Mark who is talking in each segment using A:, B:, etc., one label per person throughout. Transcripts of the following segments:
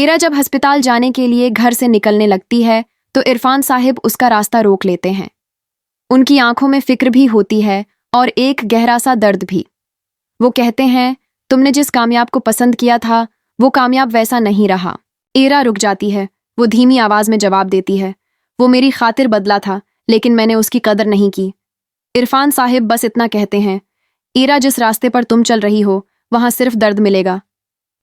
A: इरा जब अस्पताल जाने के लिए घर से निकलने लगती है तो इरफान साहिब उसका रास्ता रोक लेते हैं। उनकी आंखों में फिक्र भी होती है और एक गहरा सा दर्द भी। वो कहते हैं, तुमने जिस कामयाब को पसंद किया था वो कामयाब वैसा नहीं रहा। इरा रुक जाती है। वो धीमी आवाज में जवाब देती है, वो मेरी खातिर बदला था लेकिन मैंने उसकी कदर नहीं की। इरफान साहिब बस इतना कहते हैं, इरा जिस रास्ते पर तुम चल रही हो वहां सिर्फ दर्द मिलेगा।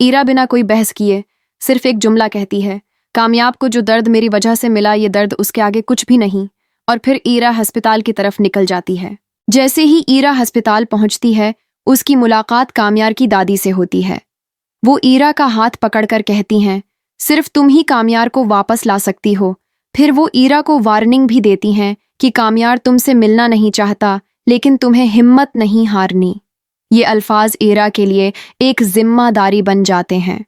A: इरा बिना कोई बहस किए सिर्फ एक जुमला कहती है, कामयाब को जो दर्द मेरी वजह से मिला ये दर्द उसके आगे कुछ भी नहीं। और फिर इरा अस्पताल की तरफ निकल जाती है। जैसे ही इरा अस्पताल पहुंचती है उसकी मुलाकात कामयार की दादी से होती है। वो इरा का हाथ पकड़कर कहती हैं, सिर्फ तुम ही कामयार को वापस ला सकती हो। फिर वो इरा को वार्निंग भी देती हैं कि कामयार तुमसे मिलना नहीं चाहता लेकिन तुम्हें हिम्मत नहीं हारनी। ये अल्फाज इरा के लिए एक जिम्मेदारी बन जाते हैं।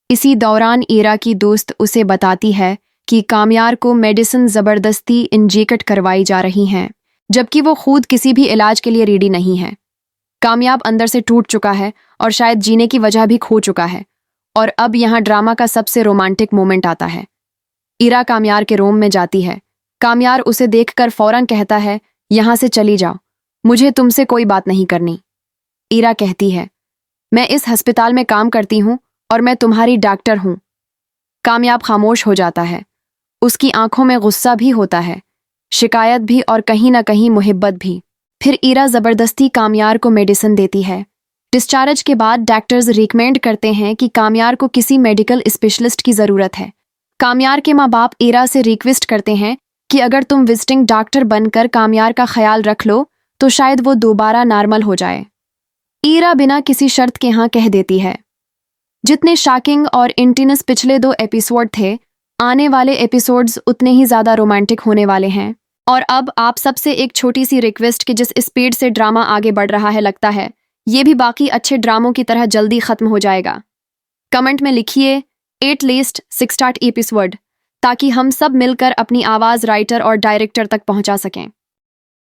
A: इसी दौरान इरा की दोस्त उसे बताती है कि कामयार को मेडिसिन ज़बरदस्ती इंजेक्ट करवाई जा रही हैं, जबकि वो खुद किसी भी इलाज के लिए रेडी नहीं है। कामयाब अंदर से टूट चुका है और शायद जीने की वजह भी खो चुका है। और अब यहाँ ड्रामा का सबसे रोमांटिक मोमेंट आता है। इरा कामयार के रूम में जाती है। कामयार उसे देखकर फौरन कहता है, यहाँ से चली जाओ, मुझे तुमसे कोई बात नहीं करनी। इरा कहती है, मैं इस अस्पताल में काम करती हूँ और मैं तुम्हारी डॉक्टर हूँ। कामयाब खामोश हो जाता है। उसकी आंखों में गुस्सा भी होता है, शिकायत भी और कहीं ना कहीं मुहिब्बत भी। फिर इरा जबरदस्ती कामयार को मेडिसिन देती है। डिस्चार्ज के बाद डॉक्टर्स रिकमेंड करते हैं कि कामयार को किसी मेडिकल स्पेशलिस्ट की ज़रूरत है। कामयार के माँ बाप इरा से रिक्वेस्ट करते हैं कि अगर तुम विजिटिंग डॉक्टर बनकर कामयार का ख्याल रख लो तो शायद वो दोबारा नॉर्मल हो जाए। इरा बिना किसी शर्त के हाँ कह देती है। जितने शॉकिंग और इंटेंस पिछले 2 एपिसोड थे, आने वाले एपिसोड्स उतने ही ज़्यादा रोमांटिक होने वाले हैं। और अब आप सबसे एक छोटी सी रिक्वेस्ट कि जिस स्पीड से ड्रामा आगे बढ़ रहा है लगता है ये भी बाकी अच्छे ड्रामों की तरह जल्दी खत्म हो जाएगा। कमेंट में लिखिए एटलीस्ट 6 एपिसोड, ताकि हम सब मिलकर अपनी आवाज़ राइटर और डायरेक्टर तक पहुंचा सकें।